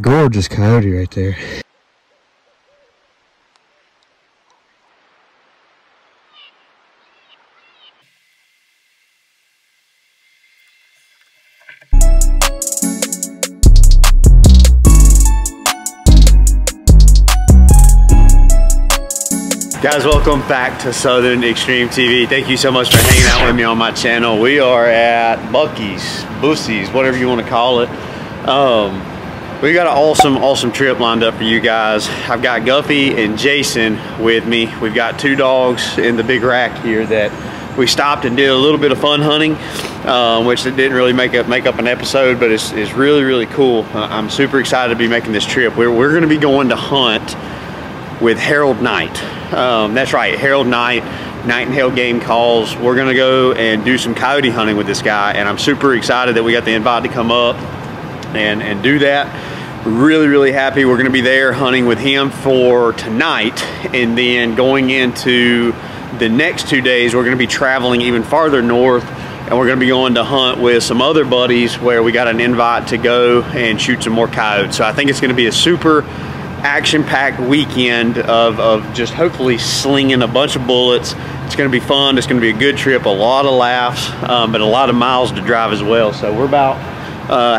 Gorgeous coyote right there. Guys, welcome back to Southern Extreme TV. Thank you so much for hanging out with me on my channel. We are at Bucky's, Boosie's, whatever you want to call it. We got an awesome trip lined up for you guys. I've got Guffey and Jason with me. We've got 2 dogs in the big rack here that we stopped and did a little bit of fun hunting, which didn't really make up an episode, but it's really cool. I'm super excited to be making this trip. We're going to be going to hunt with Harold Knight. That's right, Harold Knight, Knight and Hale Game Calls. We're going to go and do some coyote hunting with this guy, and I'm super excited that we got the invite to come up and do that. Really happy. We're going to be there hunting with him for tonight, and then going into the next 2 days we're going to be traveling even farther north, and we're going to be going to hunt with some other buddies where we got an invite to go and shoot some more coyotes. So I think it's going to be a super action-packed weekend of just hopefully slinging a bunch of bullets. It's going to be fun. It's going to be a good trip, a lot of laughs, but a lot of miles to drive as well. So we're about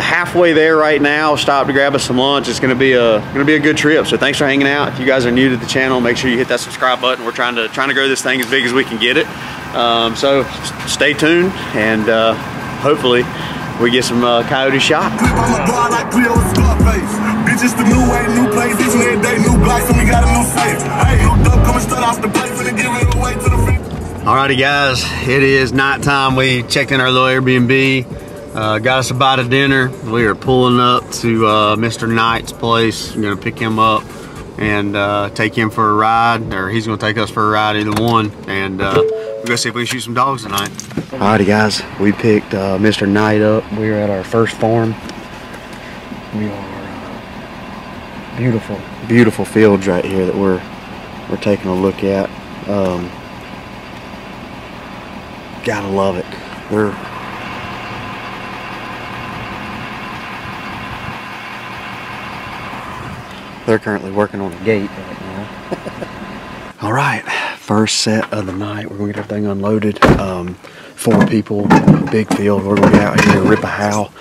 halfway there right now. Stop to grab us some lunch. It's going to be a good trip. So thanks for hanging out. If you guys are new to the channel, make sure you hit that subscribe button. We're trying to grow this thing as big as we can get it. So stay tuned, and hopefully we get some coyote shot. Bitches the new way, new place, each and every day, new blocks, and we got a new face. Hey, new dope coming straight off the plate, finna give it away to the finish. Alrighty guys, it is nighttime. We checked in our little Airbnb, got us a bite of dinner. We are pulling up to Mr. Knight's place. I'm gonna pick him up and take him for a ride, or he's gonna take us for a ride, either one, and we're gonna see if we can shoot some dogs tonight. Alrighty guys, we picked Mr. Knight up. We're at our first farm. We are beautiful fields right here that we're taking a look at. Gotta love it. They're currently working on a gate right now. All right, first set of the night. We're gonna get everything unloaded. 4 people, big field. We're gonna get out here and rip a howl.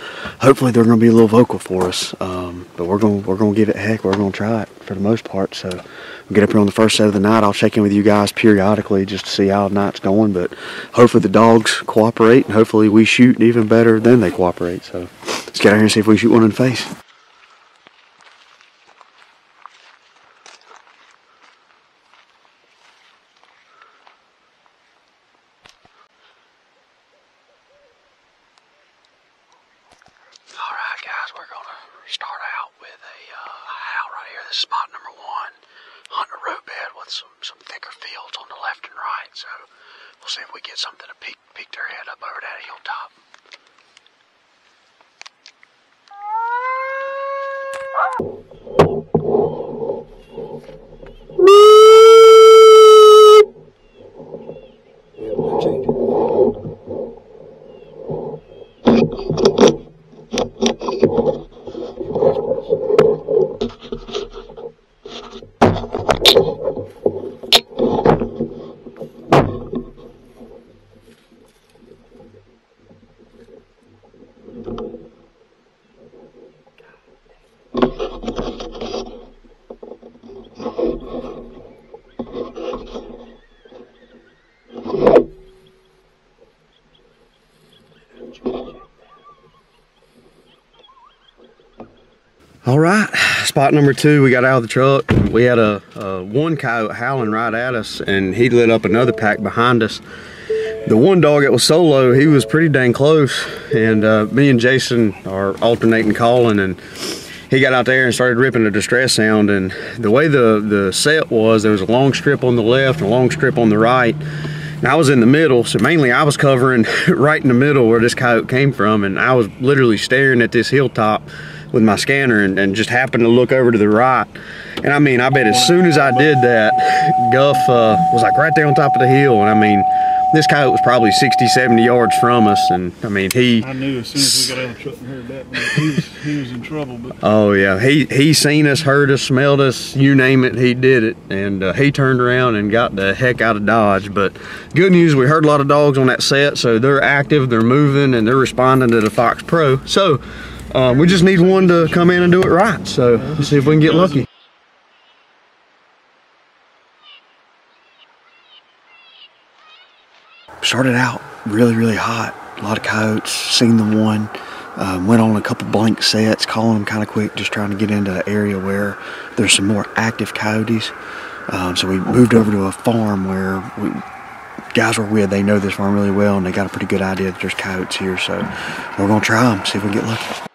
Hopefully they're gonna be a little vocal for us, but we're gonna give it a heck. We're gonna try it for the most part. So we'll get up here on the first set of the night. I'll check in with you guys periodically just to see how the night's going, but hopefully the dogs cooperate, and hopefully we shoot even better than they cooperate. So let's get out here and see if we can shoot one in the face. Start out with a howl right here. This is spot number 1. Hunting a road bed with some thicker fields on the left and right. So we'll see if we get something to peek their head up over that hilltop. All right, spot number 2, we got out of the truck. We had a one coyote howling right at us, and he lit up another pack behind us. The one dog that was solo, he was pretty dang close, and me and Jason are alternating calling, and he got out there and started ripping a distress sound. And the way the set was, there was a long strip on the left and a long strip on the right, and I was in the middle, so mainly I was covering right in the middle where this coyote came from, and I was literally staring at this hilltop with my scanner and just happened to look over to the right. And I mean, I bet as soon as I did that, Guff was like right there on top of the hill. And I mean, This coyote was probably 60, 70 yards from us, and I mean, I knew as soon as we got out of the truck and heard that, man, he was in trouble. But oh yeah, he seen us, heard us, smelled us, you name it, he did it, and he turned around and got the heck out of Dodge. But good news, we heard a lot of dogs on that set, so they're active, they're moving, and they're responding to the Fox Pro. So we just need one to come in and do it right. So let's see if we can get lucky. Started out really hot, a lot of coyotes, seen the one, went on a couple blank sets, calling them kind of quick, just trying to get into an area where there's some more active coyotes. So we moved over to a farm where guys we're with, they know this farm really well, and they got a pretty good idea that there's coyotes here. So we're gonna try them, see if we can get lucky.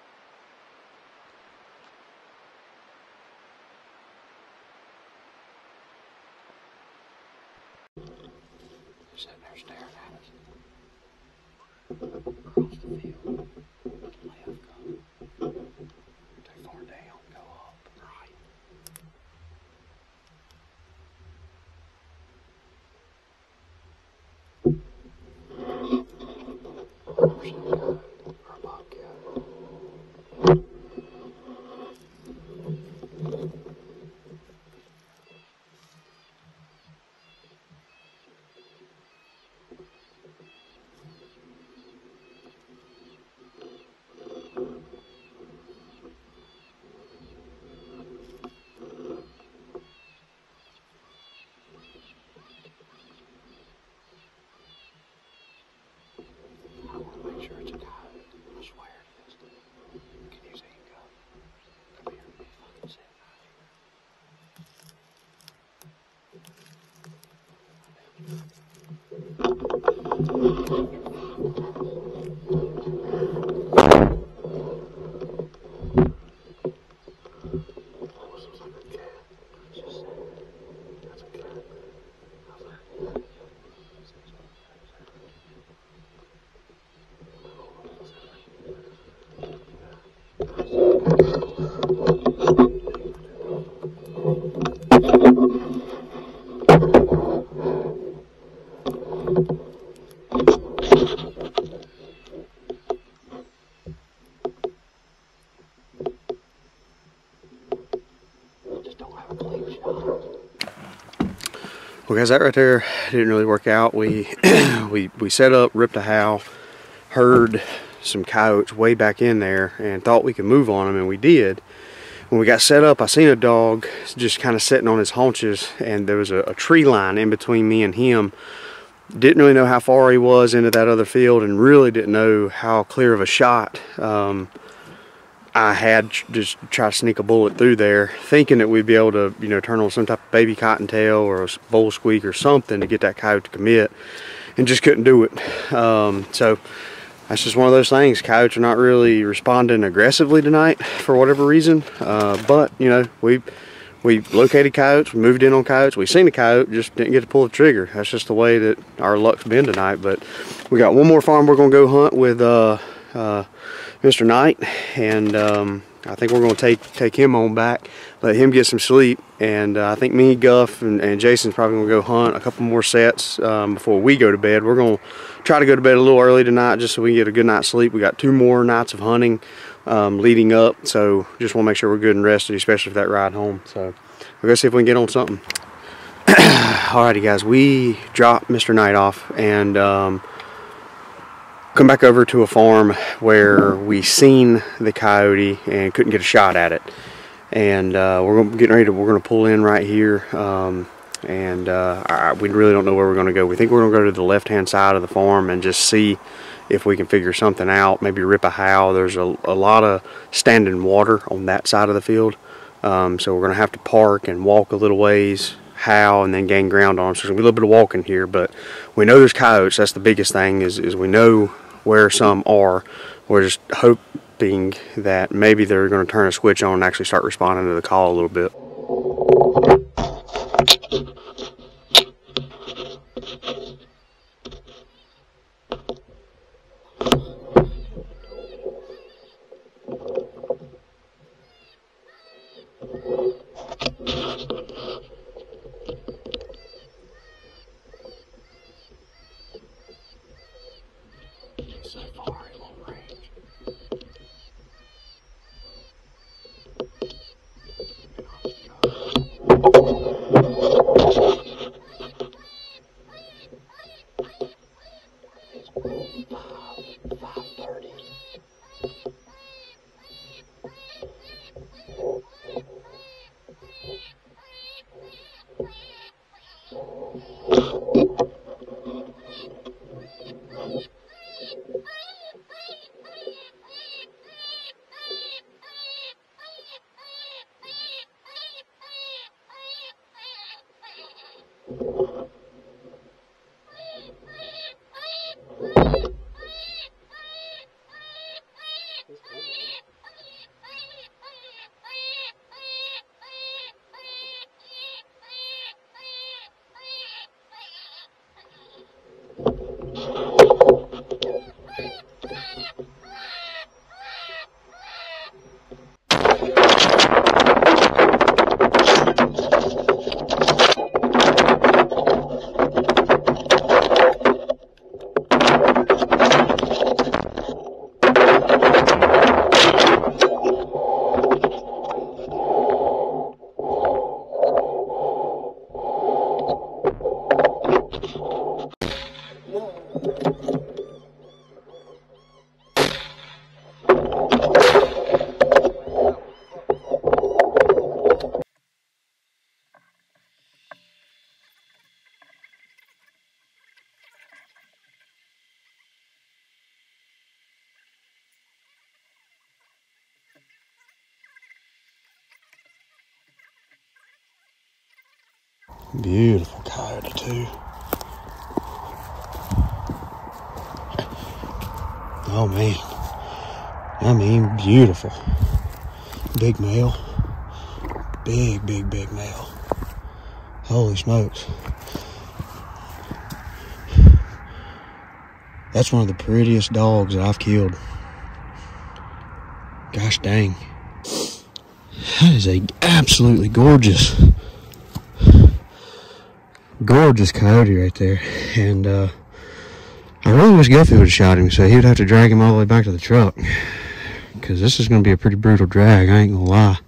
Sitting there staring at us. Across the field. Left, go. Too far down, go up, right. Or a bobcat. Sure it's a coyote. I swear it is. Can you see him go? Come here, he's fucking sitting right here. Looks like a cat. It's just that's a cat. How's that? Well guys, that right there didn't really work out. We set up, ripped a Hale, heard some coyotes way back in there and thought we could move on them, and we did. When we got set up, I seen a dog just kind of sitting on his haunches, and there was a tree line in between me and him. Didn't really know how far he was into that other field, and really didn't know how clear of a shot I had just try to sneak a bullet through there, thinking that we'd be able to, you know, turn on some type of baby cottontail or a bull squeak or something to get that coyote to commit, and just couldn't do it. So that's just one of those things. Coyotes are not really responding aggressively tonight for whatever reason. But you know, we located coyotes, we moved in on coyotes, we seen a coyote, just didn't get to pull the trigger. That's just the way that our luck's been tonight. But we got one more farm we're gonna go hunt with Mr. Knight, and I think we're going to take him on back, let him get some sleep, and I think me, Guff, and Jason's probably going to go hunt a couple more sets before we go to bed. We're going to try to go to bed a little early tonight just so we can get a good night's sleep. We got 2 more nights of hunting leading up, so just want to make sure we're good and rested, especially for that ride home. So we're going to see if we can get on something. Alrighty guys, we dropped Mr. Knight off and come back over to a farm where we seen the coyote and couldn't get a shot at it, and we're gonna pull in right here, we really don't know where we're gonna go. We think we're gonna go to the left hand side of the farm and just see if we can figure something out, maybe rip a Hale. There's a lot of standing water on that side of the field, so we're gonna have to park and walk a little ways, Hale, and then gain ground on them. So there's gonna be a little bit of walking here, but we know there's coyotes. That's the biggest thing, is we know where some are. We're just hoping that maybe they're going to turn a switch on and actually start responding to the call a little bit. Beautiful coyote too. Oh man, I mean beautiful. Big male, big male. Holy smokes. That's one of the prettiest dogs that I've killed. Gosh dang. That is a absolutely gorgeous coyote right there. And I really wish Guffey would have shot him, so he would have to drag him all the way back to the truck, because this is going to be a pretty brutal drag, I ain't gonna lie.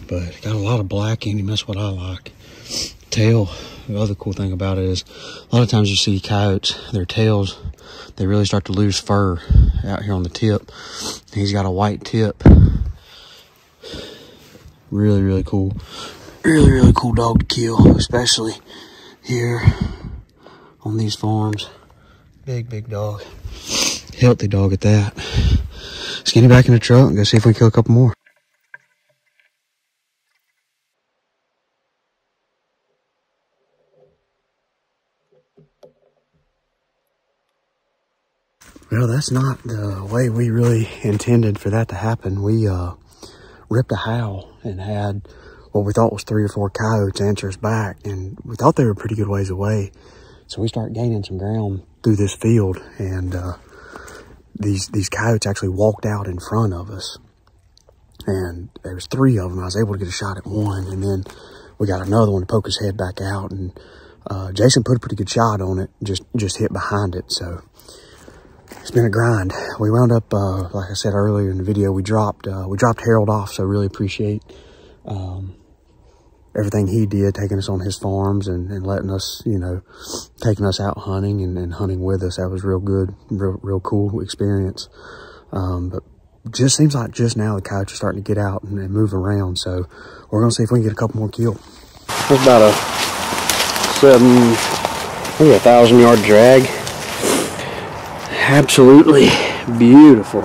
But got a lot of black in him, that's what I like. Tail, the other cool thing about it is a lot of times you see coyotes, their tails, they really start to lose fur out here on the tip. He's got a white tip. Really cool. Really cool dog to kill, especially here on these farms. Big dog. Healthy dog at that. Let's get him back in the truck and go see if we can kill a couple more. Well, that's not the way we really intended for that to happen. We ripped a howl and had what we thought was 3 or 4 coyotes answer us back, and we thought they were a pretty good ways away. So we started gaining some ground through this field, and these coyotes actually walked out in front of us. And there was 3 of them. I was able to get a shot at one, and then we got another one to poke his head back out, and Jason put a pretty good shot on it, just hit behind it. So it's been a grind. We wound up, like I said earlier in the video, we dropped Harold off, so really appreciate everything he did, taking us on his farms and letting us, you know, taking us out hunting and hunting with us. That was real good, real cool experience. But just seems like just now the coyotes are starting to get out and move around, so we're gonna see if we can get a couple more killed. It's about a 1,000-yard drag. Absolutely beautiful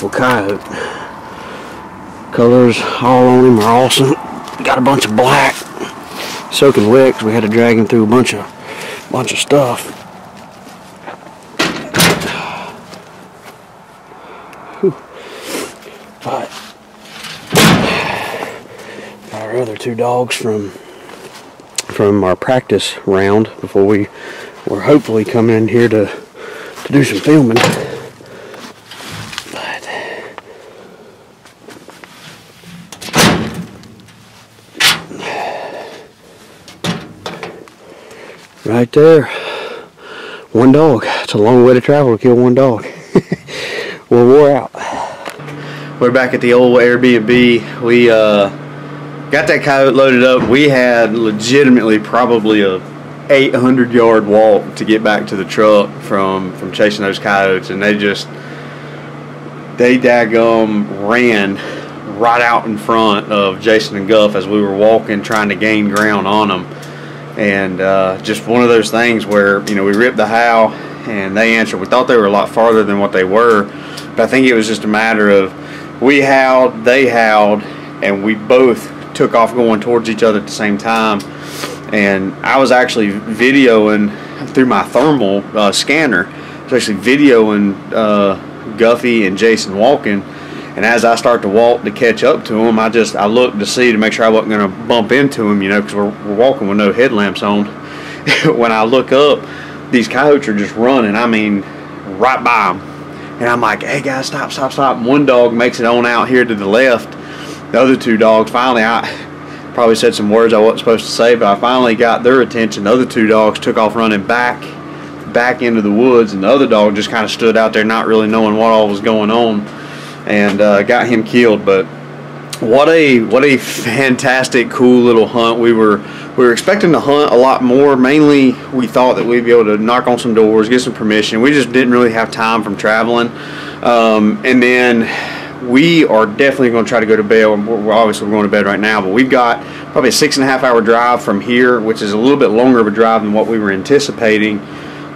coyote. Colors all on him are awesome. Got a bunch of black, soaking wet because we had to drag him through a bunch of stuff. Whew. But our other 2 dogs from our practice round before we were hopefully coming in here to do some filming. But right there, 1 dog. It's a long way to travel to kill 1 dog. We're wore out. We're back at the old Airbnb. We got that coyote loaded up. We had legitimately probably a 800-yard walk to get back to the truck from chasing those coyotes, and they daggum ran right out in front of Jason and Guff as we were walking, trying to gain ground on them. And just one of those things where, you know, we ripped the howl and they answered. We thought they were a lot farther than what they were, but I think it was just a matter of we howled, they howled, and we both took off going towards each other at the same time. And I was actually videoing through my thermal scanner. I was actually videoing Guffey and Jason walking. And as I start to walk to catch up to them, I looked to see to make sure I wasn't going to bump into them, you know, because we're walking with no headlamps on. When I look up, these coyotes are just running, I mean, right by them. And I'm like, hey guys, stop. And one dog makes it on out here to the left. The other 2 dogs, finally, I probably said some words I wasn't supposed to say, but I finally got their attention. The other 2 dogs took off running back into the woods, and the other dog just kind of stood out there not really knowing what all was going on, and got him killed. But what a fantastic, cool little hunt. We were expecting to hunt a lot more. Mainly, we thought that we'd be able to knock on some doors, get some permission. We just didn't really have time from traveling. And then we are definitely going to try to go to bed. We're obviously going to bed right now, but we've got probably a 6.5 hour drive from here, which is a little bit longer of a drive than what we were anticipating,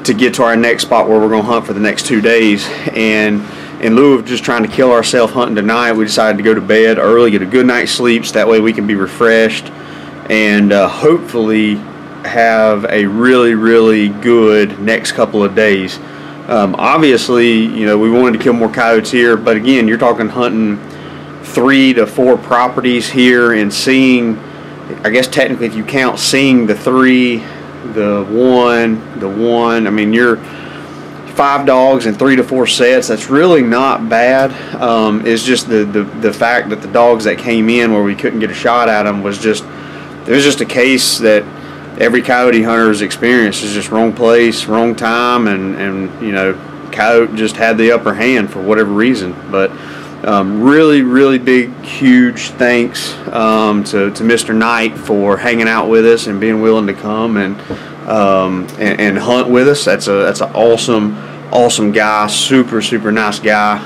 to get to our next spot where we're going to hunt for the next 2 days. And in lieu of just trying to kill ourselves hunting tonight, we decided to go to bed early, get a good night's sleep, so that way we can be refreshed and hopefully have a really, really good next couple of days. Obviously, you know, we wanted to kill more coyotes here, but again, you're talking hunting 3 to 4 properties here and seeing, I guess technically if you count seeing the 3, the one, I mean, you're 5 dogs and 3 to 4 sets. That's really not bad. It's just the fact that the dogs that came in where we couldn't get a shot at them was just, it was just a case that every coyote hunter's experience is just wrong place, wrong time, and you know, coyote just had the upper hand for whatever reason. But really, really big, huge thanks to Mr. Knight for hanging out with us and being willing to come and hunt with us. That's an awesome guy, super nice guy,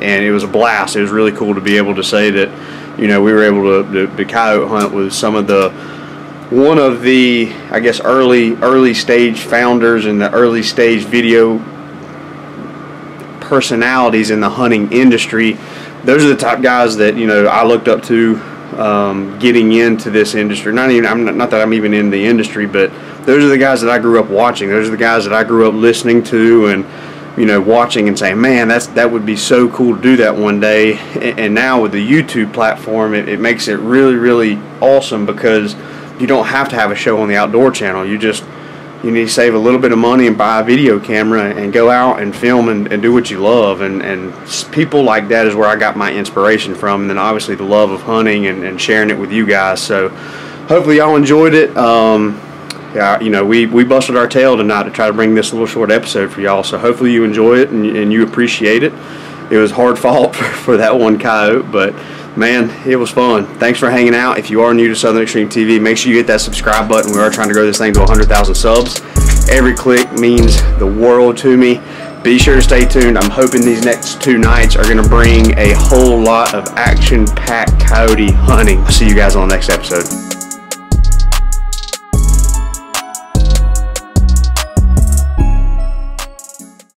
and it was a blast. It was really cool to be able to say that, you know, we were able to coyote hunt with one of the I guess early stage founders and the early stage video personalities in the hunting industry. Those are the type guys that, you know, I looked up to getting into this industry. Not that I'm even in the industry, but those are the guys that I grew up watching. Those are the guys that I grew up listening to and, you know, watching and saying, man, that would be so cool to do that one day. And now with the YouTube platform, it makes it really, really awesome, because you don't have to have a show on the Outdoor Channel. You need to save a little bit of money and buy a video camera and go out and film and do what you love. And people like that is where I got my inspiration from. And then obviously the love of hunting and sharing it with you guys. So hopefully y'all enjoyed it. Yeah, you know, we busted our tail tonight to try to bring this little short episode for y'all. So hopefully you enjoy it and you appreciate it. It was hard fought for that one coyote, but man, it was fun. Thanks for hanging out. If you are new to Southern Extreme TV, make sure you hit that subscribe button. We are trying to grow this thing to 100,000 subs. Every click means the world to me. Be sure to stay tuned. I'm hoping these next 2 nights are going to bring a whole lot of action-packed coyote hunting. I'll see you guys on the next episode.